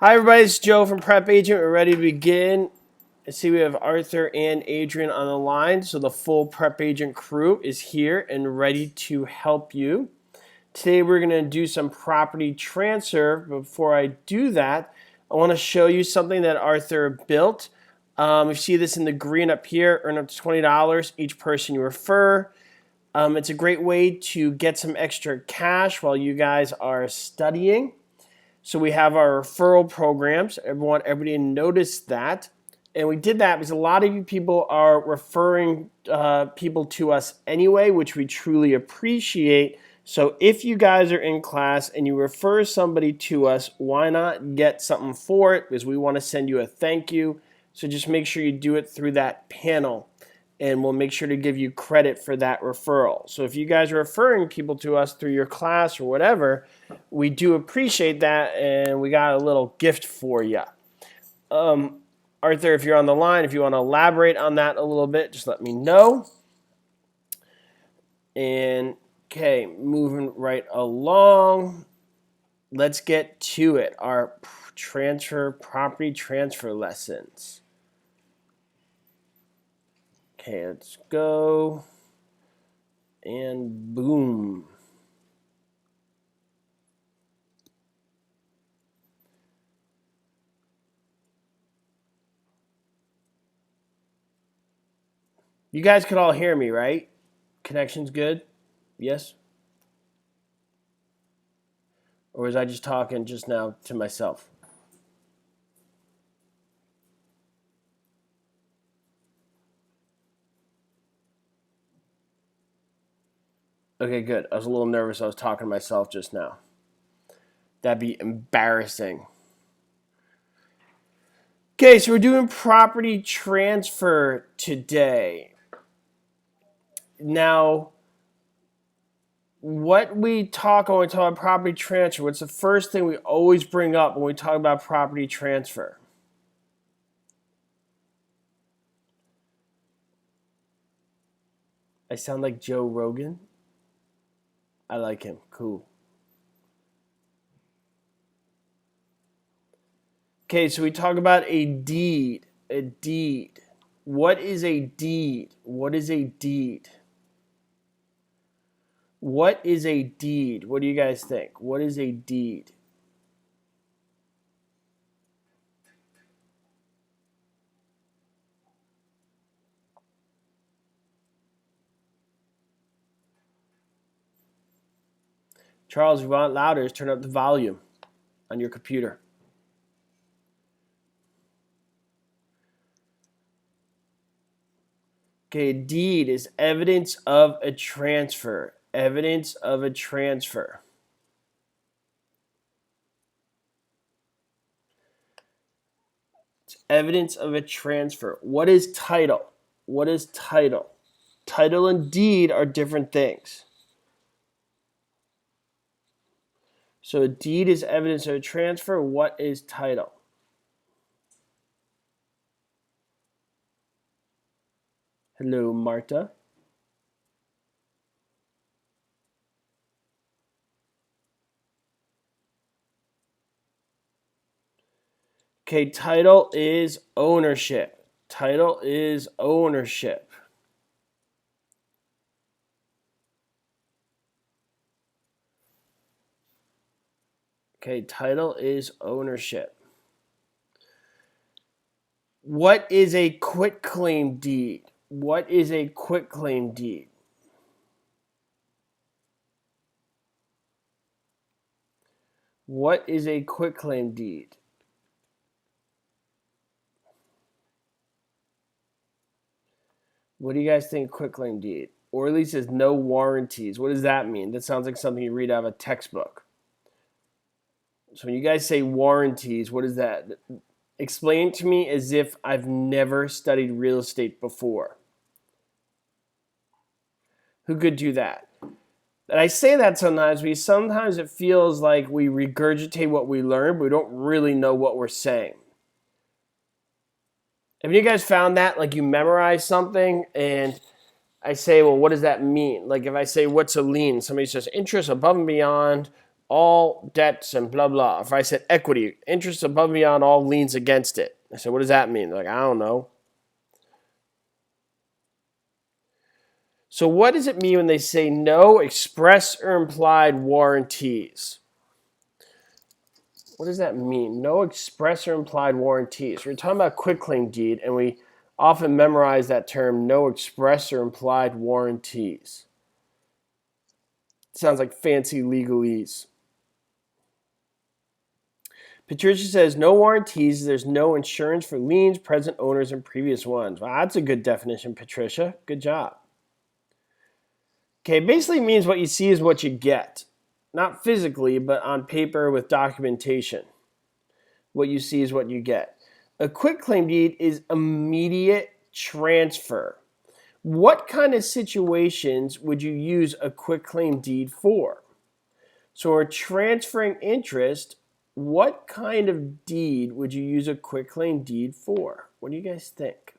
Hi everybody, it's Joe from PrepAgent. We're ready to begin. I see we have Arthur and Adrian on the line, so the full PrepAgent crew is here and ready to help you. Today we're going to do some property transfer. Before I do that, I want to show you something that Arthur built. You see this in the green up here, earn up to $20 each person you refer. It's a great way to get some extra cash while you guys are studying. So we have our referral programs. I want everybody to notice that. And we did that because a lot of you people are referring people to us anyway, which we truly appreciate. So if you guys are in class and you refer somebody to us, why not get something for it? Because we want to send you a thank you. So just make sure you do it through that panel, and we'll make sure to give you credit for that referral. So if you guys are referring people to us through your class or whatever, we do appreciate that, and we got a little gift for you. Arthur, if you're on the line, if you want to elaborate on that a little bit, just let me know. And okay, moving right along, let's get to it. Our property transfer lessons. Okay, let's go. And boom. You guys could all hear me, right? Connection's good? Yes? Or was I just talking just now to myself? Okay, good. I was a little nervous. I was talking to myself just now. That'd be embarrassing. Okay, so we're doing property transfer today. Now, what we talk when we talk about property transfer, what's the first thing we always bring up when we talk about property transfer? I sound like Joe Rogan. I like him. Cool. Okay, so we talk about a deed. A deed. What is a deed? What is a deed? What is a deed? What do you guys think? What is a deed? Charles, if you want louder, turn up the volume on your computer. Okay, a deed is evidence of a transfer. Evidence of a transfer. It's evidence of a transfer. What is title? What is title? Title and deed are different things. So a deed is evidence of a transfer. What is title? Hello, Marta. Okay, title is ownership. Title is ownership. Okay, title is ownership. What is a quitclaim deed? What is a quitclaim deed? What is a quitclaim deed? What do you guys think quitclaim deed? Or at least says no warranties. What does that mean? That sounds like something you read out of a textbook. So when you guys say warranties, what is that? Explain it to me as if I've never studied real estate before. Who could do that? And I say that sometimes it feels like we regurgitate what we learned, but we don't really know what we're saying. Have you guys found that? Like you memorize something and I say, well, what does that mean? Like if I say, what's a lien? Somebody says, interest above and beyond all debts and blah, blah. If I said equity, interest above and beyond all liens against it. I said, what does that mean? They're like, I don't know. So what does it mean when they say no express or implied warranties? What does that mean? No express or implied warranties. We're talking about quitclaim deed, and we often memorize that term, no express or implied warranties. It sounds like fancy legalese. Patricia says, no warranties. There's no insurance for liens, present owners, and previous ones. Wow, that's a good definition, Patricia. Good job. Okay, basically means what you see is what you get. Not physically, but on paper with documentation. What you see is what you get. A quitclaim deed is immediate transfer. What kind of situations would you use a quitclaim deed for? So we're transferring interest. What kind of deed would you use a quitclaim deed for? What do you guys think?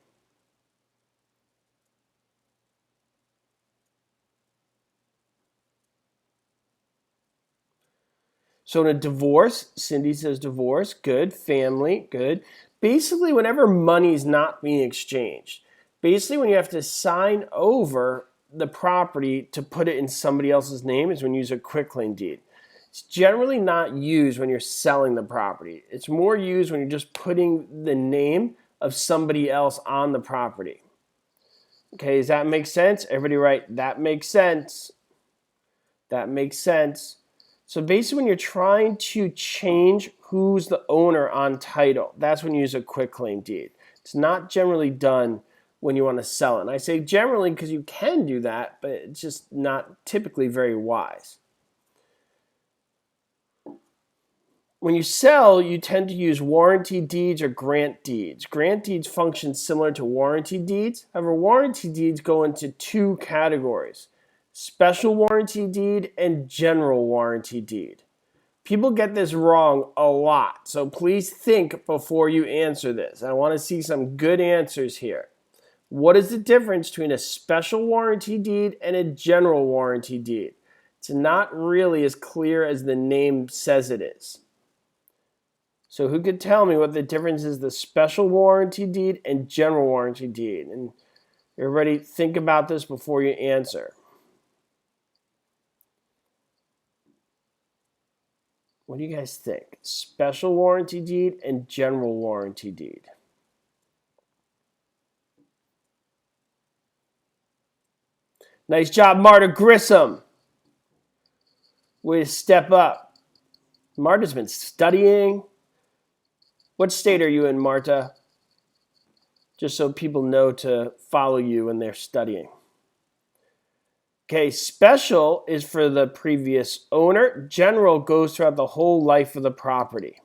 So in a divorce, Cindy says divorce, good. Family, good. Basically, whenever money is not being exchanged, basically when you have to sign over the property to put it in somebody else's name is when you use a quitclaim deed. It's generally not used when you're selling the property. It's more used when you're just putting the name of somebody else on the property. Okay, does that make sense? Everybody write, that makes sense. That makes sense. So basically when you're trying to change who's the owner on title, that's when you use a quitclaim deed. It's not generally done when you want to sell it. And I say generally because you can do that, but it's just not typically very wise. When you sell, you tend to use warranty deeds or grant deeds. Grant deeds function similar to warranty deeds. However, warranty deeds go into two categories: special warranty deed and general warranty deed. People get this wrong a lot, so please think before you answer this. I want to see some good answers here. What is the difference between a special warranty deed and a general warranty deed? It's not really as clear as the name says it is. So who could tell me what the difference is, the special warranty deed and general warranty deed? And everybody think about this before you answer. What do you guys think? Special warranty deed and general warranty deed. Nice job, Marta Grissom. Way to step up. Marta's been studying. What state are you in, Marta? Just so people know to follow you when they're studying. Okay, special is for the previous owner. General goes throughout the whole life of the property.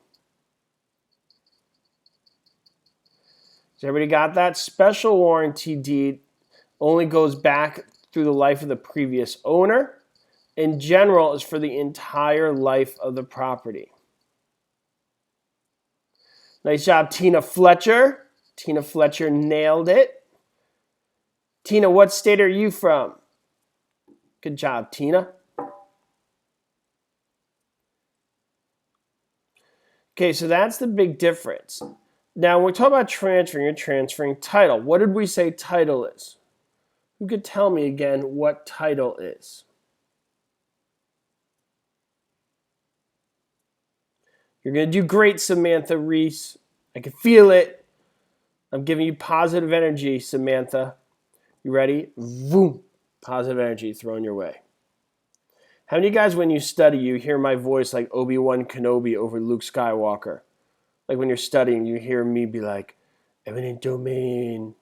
Has everybody got that? Special warranty deed only goes back through the life of the previous owner. And general is for the entire life of the property. Nice job, Tina Fletcher. Tina Fletcher nailed it. Tina, what state are you from? Good job, Tina. Okay, so that's the big difference. Now, when we talk about transferring, you're transferring title. What did we say title is? Who could tell me again what title is? You're going to do great, Samantha Reese. I can feel it. I'm giving you positive energy, Samantha. You ready? Boom. Positive energy thrown your way. How many of you guys, when you study, you hear my voice like Obi-Wan Kenobi over Luke Skywalker? Like when you're studying, you hear me be like, eminent domain,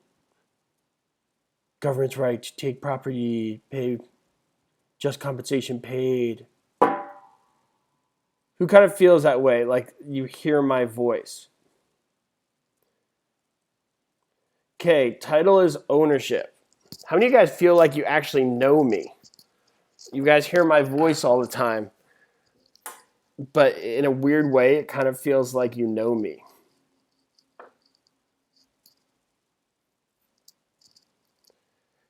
government's right to take property, pay just compensation paid. Who kind of feels that way, like you hear my voice? Okay, title is ownership. How many of you guys feel like you actually know me? You guys hear my voice all the time, but in a weird way, it kind of feels like you know me.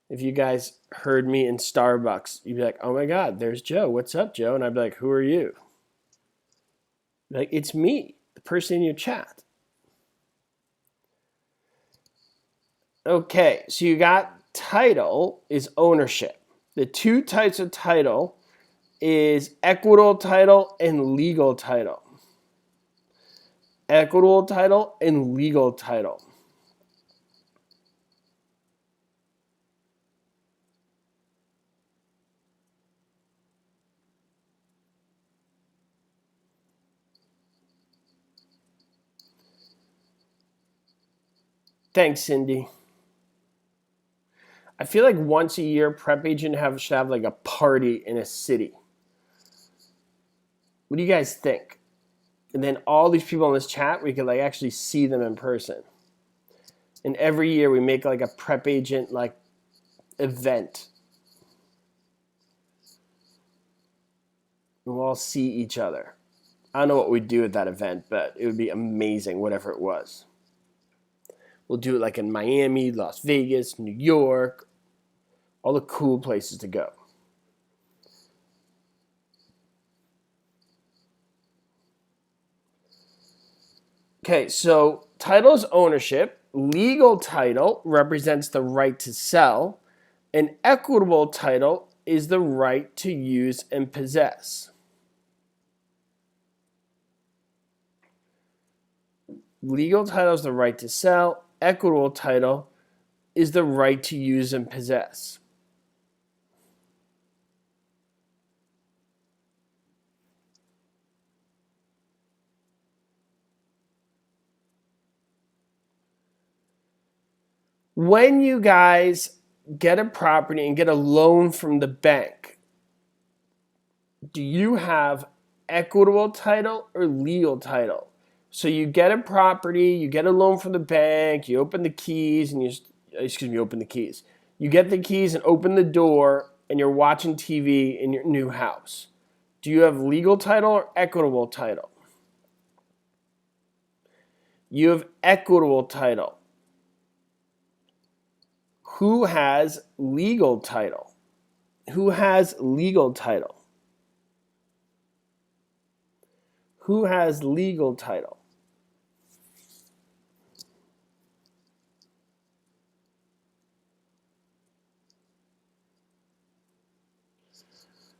If you guys heard me in Starbucks, you'd be like, oh my God, there's Joe. What's up, Joe? And I'd be like, who are you? Like, it's me, the person in your chat. Okay, so you got title is ownership. The two types of title is equitable title and legal title. Equitable title and legal title. Thanks, Cindy. I feel like once a year, PrepAgent should have like a party in a city. What do you guys think? And then all these people in this chat, we could like actually see them in person. And every year we make like a PrepAgent like event. And we'll all see each other. I don't know what we'd do at that event, but it would be amazing, whatever it was. We'll do it like in Miami, Las Vegas, New York, all the cool places to go. Okay, so title is ownership. Legal title represents the right to sell. An equitable title is the right to use and possess. Legal title is the right to sell. Equitable title is the right to use and possess. When you guys get a property and get a loan from the bank, do you have equitable title or legal title? So you get a property, you get a loan from the bank, you open the keys and open the keys. You get the keys and open the door and you're watching TV in your new house. Do you have legal title or equitable title? You have equitable title. Who has legal title? Who has legal title? Who has legal title?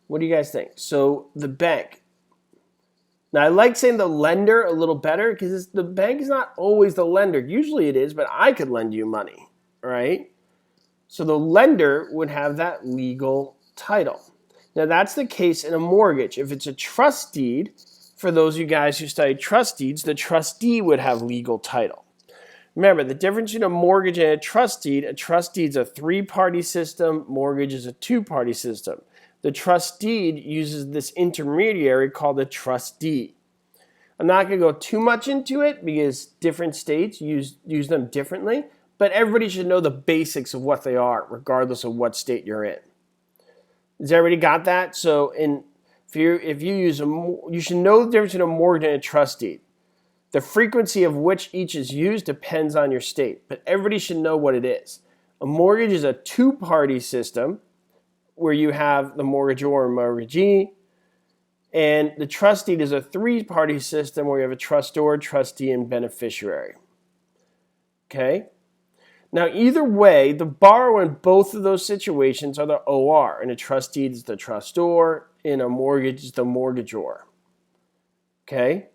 What do you guys think? So the bank. Now I like saying the lender a little better because the bank is not always the lender. Usually it is, but I could lend you money, right? So the lender would have that legal title. Now that's the case in a mortgage. If it's a trust deed, for those of you guys who study trust deeds, the trustee would have legal title. Remember, the difference between a mortgage and a trust deed is a three-party system, mortgage is a two-party system. The trust deed uses this intermediary called a trustee. I'm not going to go too much into it because different states use them differently, but everybody should know the basics of what they are, regardless of what state you're in. Has everybody got that? So if you use you should know the difference between a mortgage and a trust deed. The frequency of which each is used depends on your state, but everybody should know what it is. A mortgage is a two-party system where you have the mortgagor and mortgagee, and the trust deed is a three-party system where you have a trustor, trustee, and beneficiary. Okay? Now, either way, the borrower in both of those situations are the OR. In a trust deed, it's the trustor. In a mortgage, it's the mortgagor. Okay?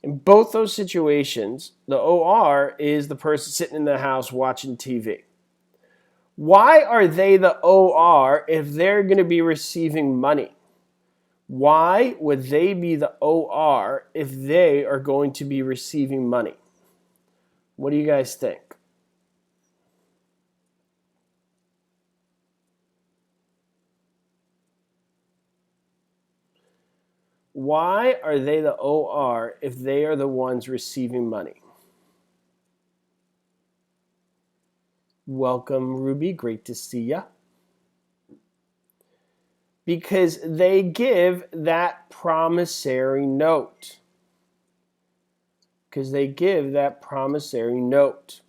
In both those situations, the OR is the person sitting in the house watching TV. Why are they the OR if they're going to be receiving money? Why would they be the OR if they are going to be receiving money? What do you guys think? Why are they the OR if they are the ones receiving money? Welcome, Ruby. Great to see ya. Because they give that promissory note. Because they give that promissory note.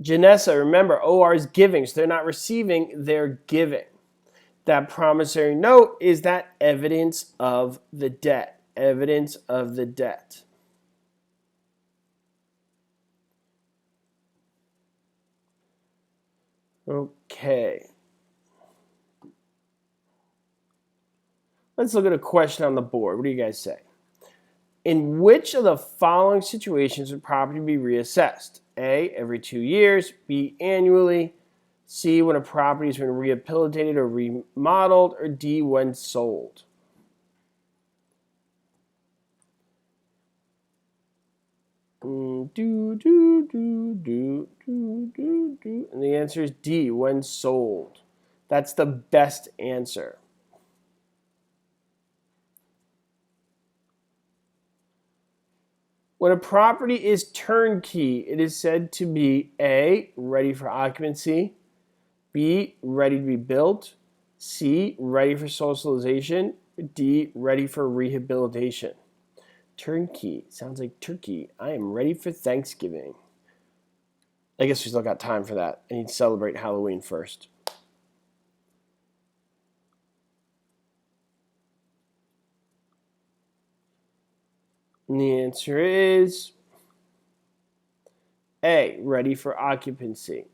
Janessa, remember, OR is giving, so they're not receiving, they're giving. That promissory note is that evidence of the debt. Evidence of the debt. Okay. Let's look at a question on the board. What do you guys say? In which of the following situations would property be reassessed? A, every 2 years. B, annually. C, when a property has been rehabilitated or remodeled. Or D, when sold. And the answer is D, when sold. That's the best answer. When a property is turnkey, it is said to be A, ready for occupancy, B, ready to be built, C, ready for socialization, D, ready for rehabilitation. Turnkey sounds like turkey. I am ready for Thanksgiving. I guess we still got time for that. I need to celebrate Halloween first. And the answer is A, ready for occupancy.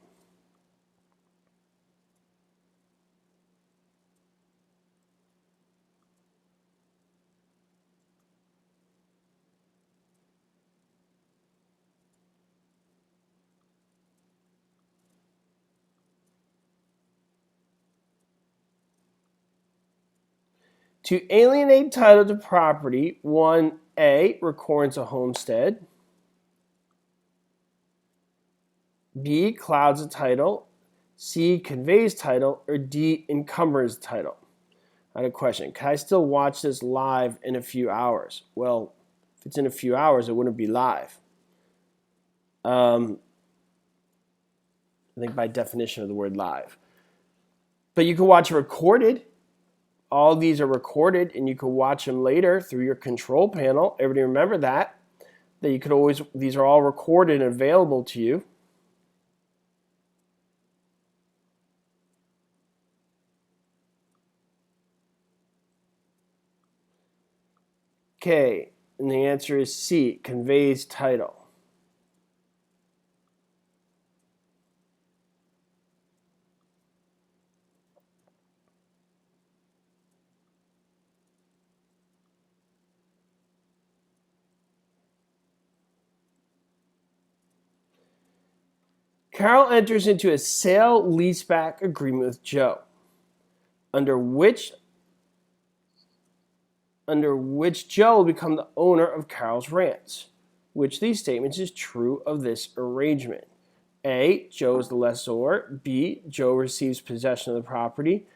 To alienate title to property, 1A, records a homestead. B, clouds a title. C, conveys title. Or D, encumbers title. I had a question. Can I still watch this live in a few hours? Well, if it's in a few hours, it wouldn't be live. I think by definition of the word live. But you can watch it recorded. All these are recorded, and you can watch them later through your control panel. Everybody remember that you could always, these are all recorded and available to you. Okay, and the answer is C, conveys title. Carol enters into a sale-leaseback agreement with Joe, under which Joe will become the owner of Carol's ranch. Which of these statements is true of this arrangement? A, Joe is the lessor. B, Joe receives possession of the property.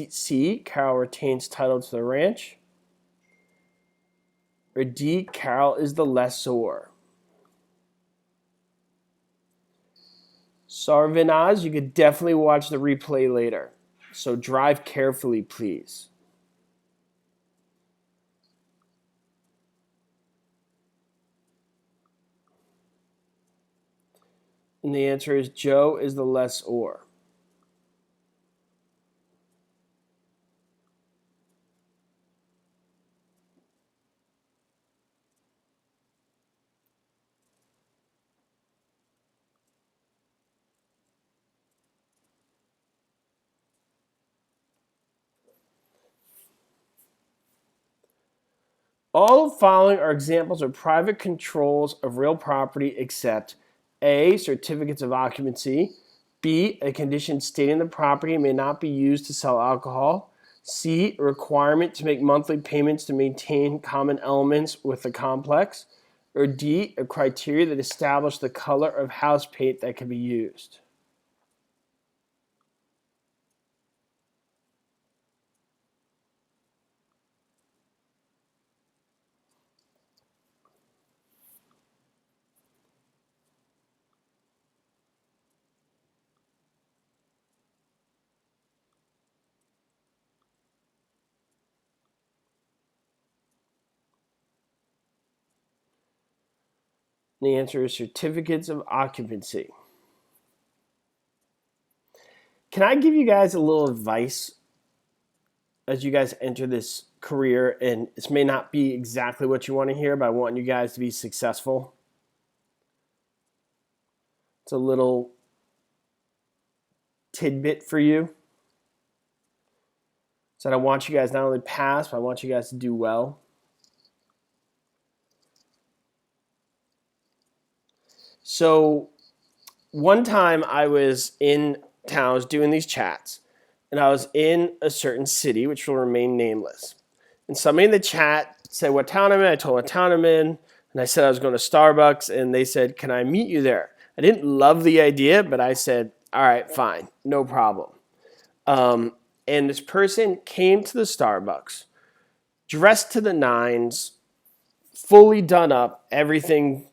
C, Carol retains title to the ranch. Or D, Carol is the lessor. Sarvinaz, you could definitely watch the replay later. So drive carefully, please. And the answer is Joe is the lessor. All the following are examples of private controls of real property except A, certificates of occupancy, B, a condition stating the property may not be used to sell alcohol, C, a requirement to make monthly payments to maintain common elements with the complex, or D, a criteria that establishes the color of house paint that can be used. And the answer is certificates of occupancy. Can I give you guys a little advice as you guys enter this career, and this may not be exactly what you want to hear, but I want you guys to be successful. It's a little tidbit for you. So I want you guys not only pass, but I want you guys to do well. So one time I was in town, I was doing these chats, and I was in a certain city, which will remain nameless. And somebody in the chat said what town I'm in. I told what town I'm in, and I said I was going to Starbucks, and they said, can I meet you there? I didn't love the idea, but I said, all right, fine, no problem. And this person came to the Starbucks, dressed to the nines, fully done up, everything,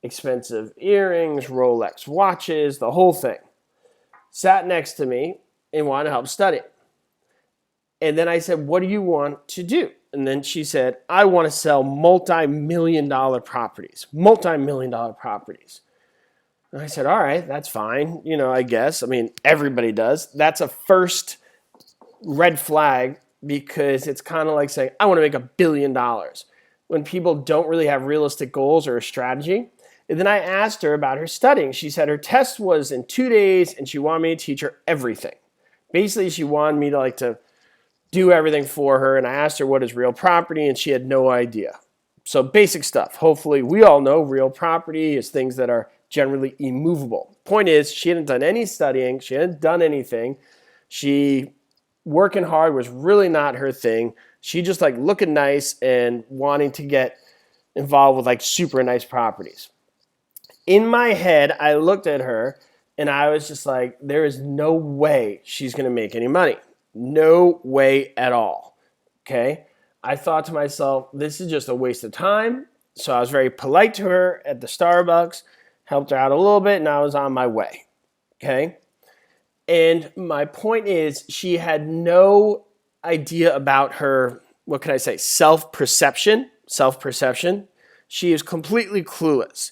expensive earrings, Rolex watches, the whole thing. Sat next to me and wanted to help study. And then I said, what do you want to do? And then she said, I want to sell multi-million-dollar properties. Multi-million-dollar properties. And I said, all right, that's fine. I guess. I mean, everybody does. That's a first red flag because it's kind of like saying, I want to make $1 billion when people don't really have realistic goals or a strategy. And then I asked her about her studying. She said her test was in 2 days and she wanted me to teach her everything. Basically, she wanted me to do everything for her. And I asked her what is real property and she had no idea. So basic stuff. Hopefully, we all know real property is things that are generally immovable. Point is, she hadn't done any studying. She hadn't done anything. Working hard was really not her thing. She just looking nice and wanting to get involved with super nice properties. In my head, I looked at her and I was just like, there is no way she's going to make any money. No way at all. Okay. I thought to myself, this is just a waste of time. So I was very polite to her at the Starbucks, helped her out a little bit, and I was on my way. Okay. And my point is, she had no idea about her, what can I say, self-perception. She is completely clueless.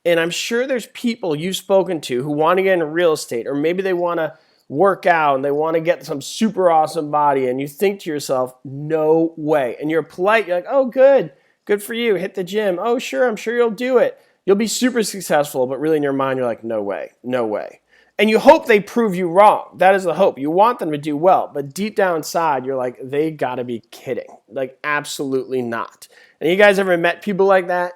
And I'm sure there's people you've spoken to who want to get into real estate, or maybe they want to work out and they want to get some super awesome body, and you think to yourself, no way. And you're polite, you're like, oh, good for you, hit the gym. Oh, sure, I'm sure you'll do it. You'll be super successful, but really in your mind, you're like, no way. And you hope they prove you wrong. That is the hope. You want them to do well, but deep down inside, you're like, they gotta be kidding. Absolutely not. And you guys ever met people like that?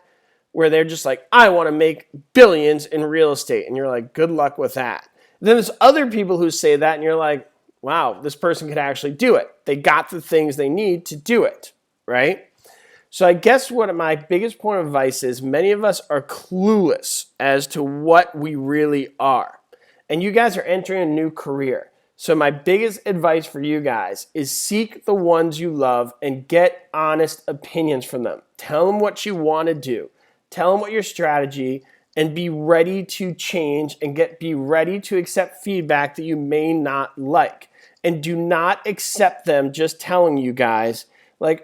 Where they're just like, I want to make billions in real estate. And you're like, good luck with that. Then there's other people who say that and you're like, wow, this person could actually do it. They got the things they need to do it, right? So I guess what my biggest point of advice is, many of us are clueless as to what we really are. And you guys are entering a new career. So my biggest advice for you guys is seek the ones you love and get honest opinions from them. Tell them what you want to do. Tell them what your strategy, and be ready to change and be ready to accept feedback that you may not like. And do not accept them just telling you guys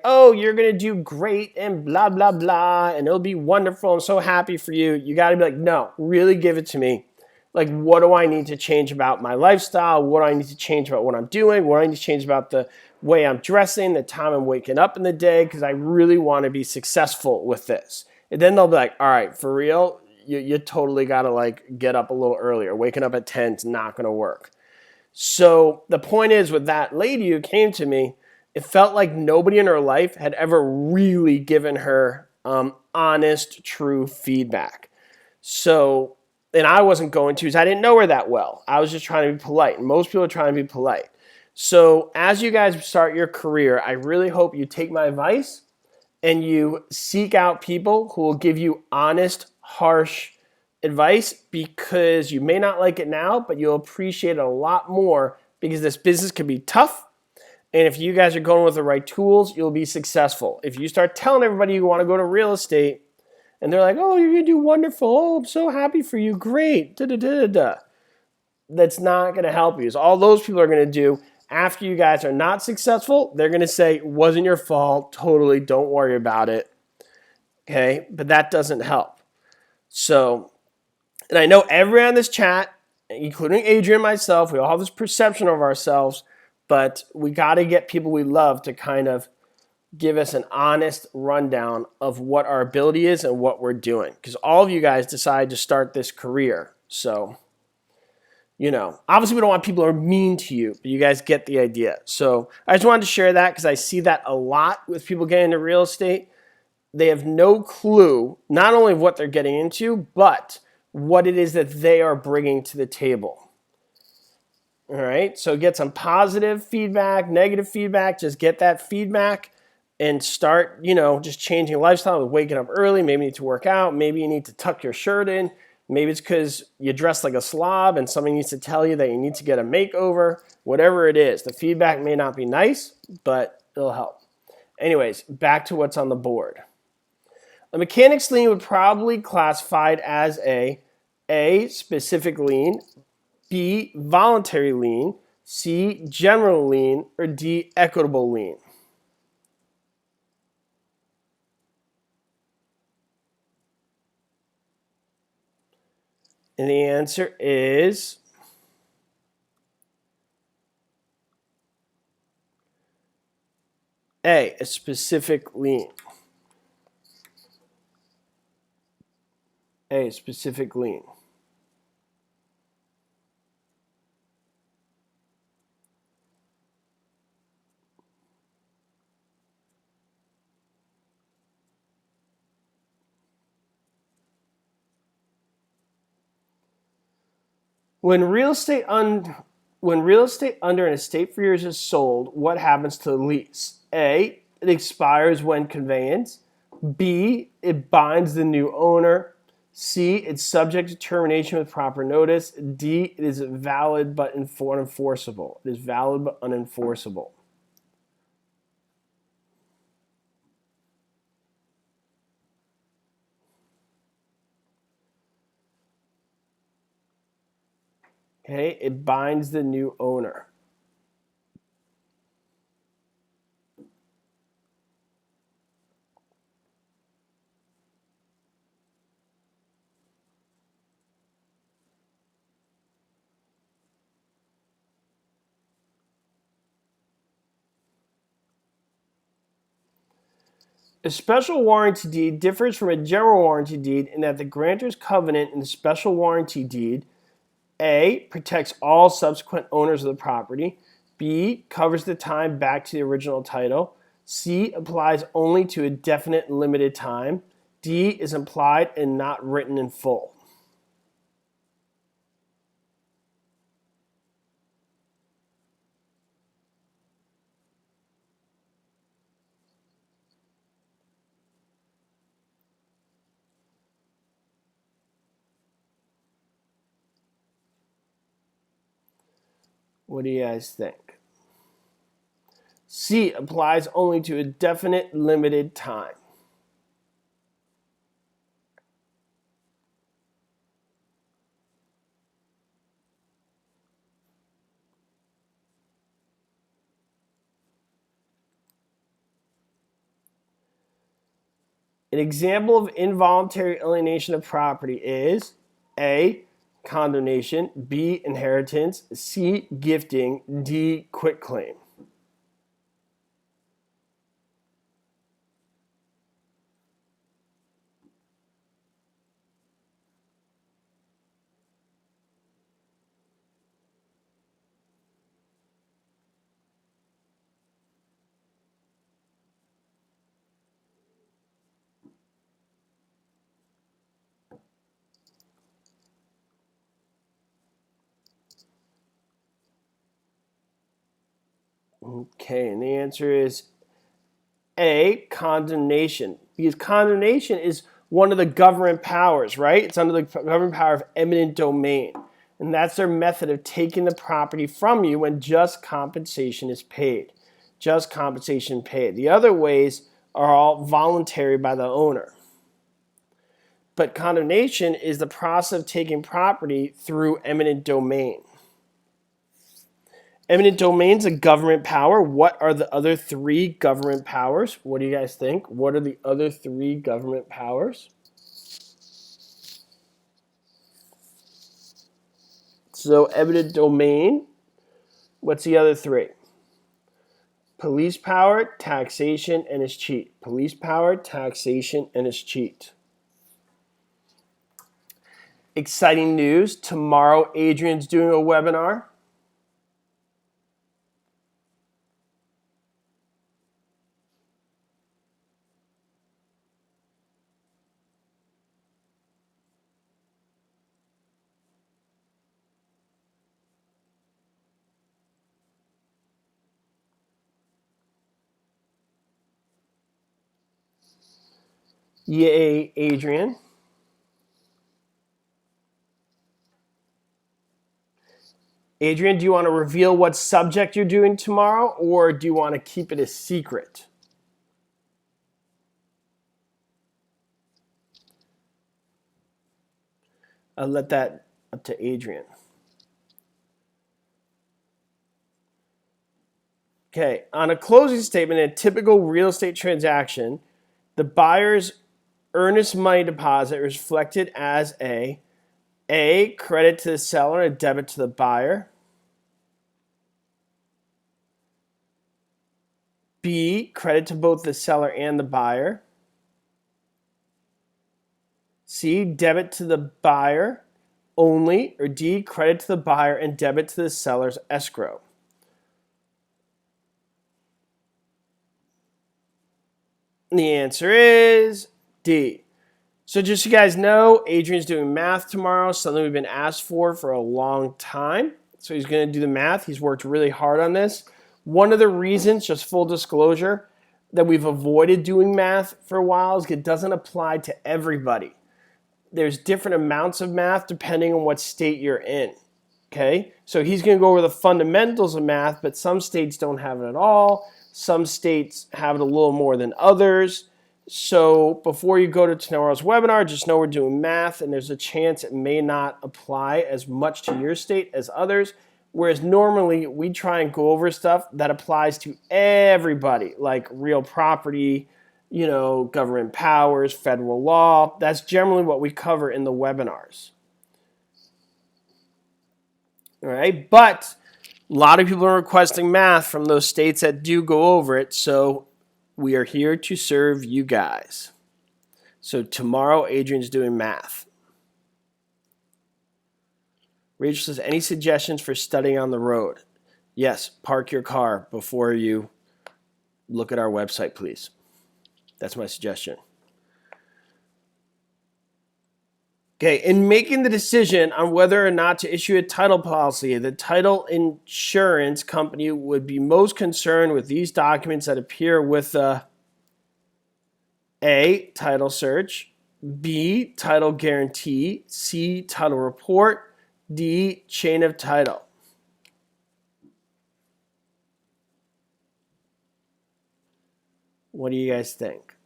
oh, you're going to do great and blah, blah, blah, and it'll be wonderful. I'm so happy for you. You got to be like, no, really give it to me. What do I need to change about my lifestyle? What do I need to change about what I'm doing? What do I need to change about the way I'm dressing, the time I'm waking up in the day? Because I really want to be successful with this. And then they'll be like, all right, for real, you totally got to get up a little earlier. Waking up at 10 is not going to work. So the point is, with that lady who came to me, it felt like nobody in her life had ever really given her honest, true feedback. So, and I wasn't going to, because I didn't know her that well. I was just trying to be polite. And most people are trying to be polite. So as you guys start your career, I really hope you take my advice and you seek out people who will give you honest, harsh advice, because you may not like it now, but you'll appreciate it a lot more, because this business can be tough. And if you guys are going with the right tools, you'll be successful. If you start telling everybody you want to go to real estate and they're like, oh, you're going to do wonderful. Oh, I'm so happy for you. Great. That's not going to help you. So all those people are going to do, after you guys are not successful, they're going to say, it wasn't your fault. Totally. Don't worry about it. Okay. But that doesn't help. So, and I know everyone in this chat, including Adrian and myself, we all have this perception of ourselves. but we got to get people we love to kind of give us an honest rundown of what our ability is and what we're doing. Because all of you guys decide to start this career. So, obviously we don't want people who are mean to you, but you guys get the idea. So I just wanted to share that because I see that a lot with people getting into real estate. They have no clue not only of what they're getting into, but what it is that they are bringing to the table. All right, so get some positive feedback, negative feedback, just get that feedback and start, just changing lifestyle, waking up early. Maybe you need to work out. Maybe you need to tuck your shirt in. Maybe it's because you dress like a slob and somebody needs to tell you that you need to get a makeover. Whatever it is, the feedback may not be nice, but it'll help. Anyways, back to what's on the board. A mechanic's lien would probably classified as A, specific lien, B, voluntary lien, C, general lien, or D, equitable lien. And the answer is A, a specific lien. A, specific lien. When real estate under an estate for years is sold, what happens to the lease? A, it expires when conveyance. B, it binds the new owner. C, it's subject to termination with proper notice. D, it is valid but unenforceable. It is valid but unenforceable. Okay, it binds the new owner. A special warranty deed differs from a general warranty deed in that the grantor's covenant in the special warranty deed A, protects all subsequent owners of the property. B, covers the time back to the original title. C, applies only to a definite and limited time. D, is implied and not written in full. What do you guys think? C, applies only to a definite limited time. An example of involuntary alienation of property is A, condonation, B, inheritance, C, gifting, D, quitclaim. Okay, and the answer is A, condemnation. Because condemnation is one of the government powers, right? It's under the government power of eminent domain. And that's their method of taking the property from you when just compensation is paid. Just compensation paid. The other ways are all voluntary by the owner. But condemnation is the process of taking property through eminent domain. Eminent domain's a government power. What are the other three government powers? What do you guys think? What are the other three government powers? So eminent domain. What's the other three? Police power, taxation, and is cheat. Police power, taxation, and is cheat. Exciting news. Tomorrow, Adrian's doing a webinar. Yay, Adrian. Adrian, do you want to reveal what subject you're doing tomorrow, or do you want to keep it a secret? I'll let that up to Adrian. Okay, on a closing statement in a typical real estate transaction, the buyer's earnest money deposit is reflected as a credit to the seller and a debit to the buyer. B, credit to both the seller and the buyer. C, debit to the buyer only. Or D, credit to the buyer and debit to the seller's escrow. And the answer is D. So just so you guys know, Adrian's doing math tomorrow, something we've been asked for a long time. So he's going to do the math. He's worked really hard on this. One of the reasons, just full disclosure, that we've avoided doing math for a while is it doesn't apply to everybody. There's different amounts of math depending on what state you're in. Okay? So he's going to go over the fundamentals of math, but some states don't have it at all. Some states have it a little more than others. So before you go to tomorrow's webinar, just know we're doing math, and there's a chance it may not apply as much to your state as others. Whereas normally we try and go over stuff that applies to everybody, like real property, government powers, federal law. That's generally what we cover in the webinars. All right, but a lot of people are requesting math from those states that do go over it, so we are here to serve you guys. So tomorrow, Adrian's doing math. Rachel says, any suggestions for studying on the road? Yes, park your car before you look at our website, please. That's my suggestion. Okay, in making the decision on whether or not to issue a title policy, the title insurance company would be most concerned with these documents that appear with the A, title search, B, title guarantee, C, title report, D, chain of title. What do you guys think?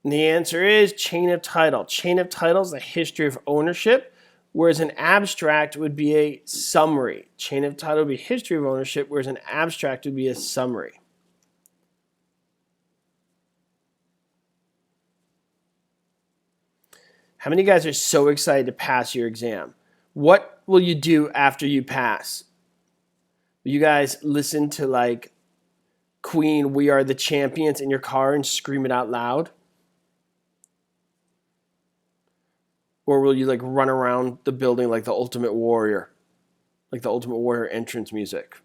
And the answer is chain of title. Chain of title is the history of ownership, whereas an abstract would be a summary. Chain of title would be history of ownership, whereas an abstract would be a summary. How many of you guys are so excited to pass your exam? What will you do after you pass? Will you guys listen to like Queen, We Are the Champions in your car and scream it out loud? Or will you like run around the building like the Ultimate Warrior? Like the Ultimate Warrior entrance music?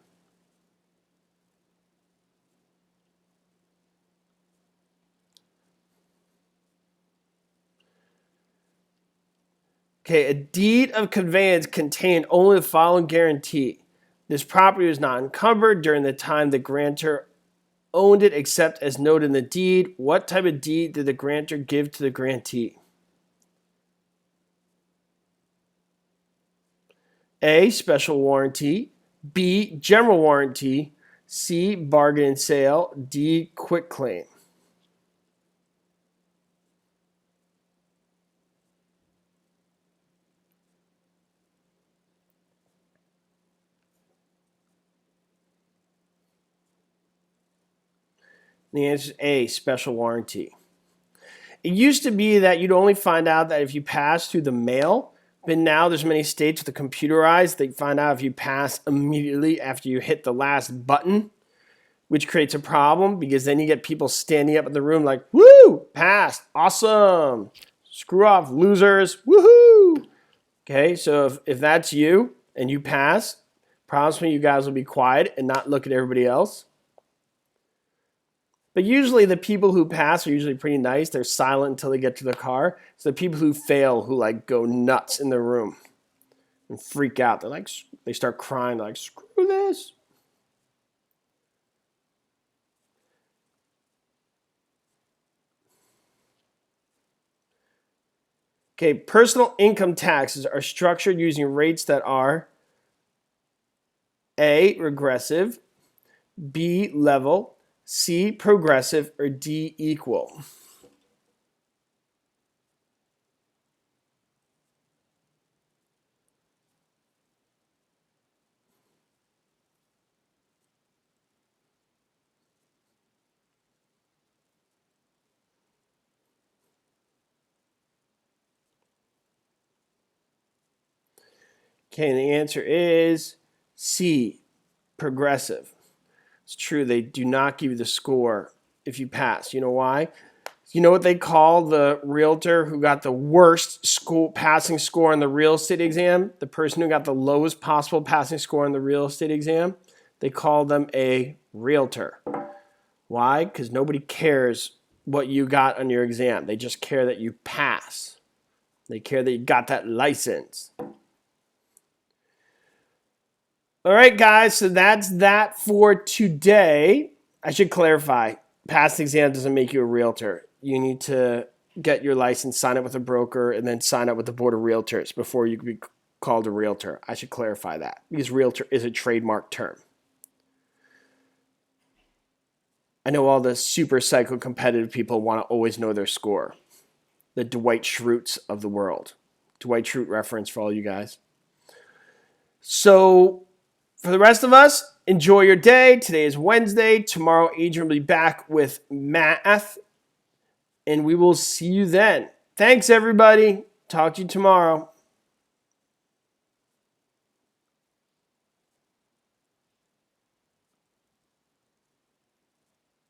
Okay, a deed of conveyance contained only the following guarantee. This property was not encumbered during the time the grantor owned it except as noted in the deed. What type of deed did the grantor give to the grantee? A, special warranty. B, general warranty. C, bargain and sale. D, quick claim. The answer is A, special warranty. It used to be that you'd only find out that if you passed through the mail, But now there's many states with the computerized. They find out if you pass immediately after you hit the last button, which creates a problem because then you get people standing up in the room like, woo, passed, awesome. Screw off, losers, woohoo. Okay, so if that's you and you pass, promise me you guys will be quiet and not look at everybody else. But usually the people who pass are usually pretty nice. They're silent until they get to the car. It's the people who fail who like go nuts in the room and freak out. They're like, they start crying. They're like, screw this. Okay, personal income taxes are structured using rates that are A, regressive, B, level, C, progressive, or D, equal. Okay, and the answer is C, progressive. It's true, they do not give you the score if you pass. You know why? You know what they call the realtor who got the worst passing score on the real estate exam? The person who got the lowest possible passing score on the real estate exam? They call them a realtor. Why? Because nobody cares what you got on your exam. They just care that you pass. They care that you got that license. All right, guys, so that's that for today. I should clarify, past exam doesn't make you a realtor. You need to get your license, sign up with a broker, and then sign up with the Board of Realtors before you can be called a realtor. I should clarify that because realtor is a trademark term. I know all the super psycho-competitive people want to always know their score. The Dwight Schrutes of the world. Dwight Schrute reference for all you guys. So for the rest of us, enjoy your day. Today is Wednesday. Tomorrow, Adrian will be back with math. And we will see you then. Thanks, everybody. Talk to you tomorrow.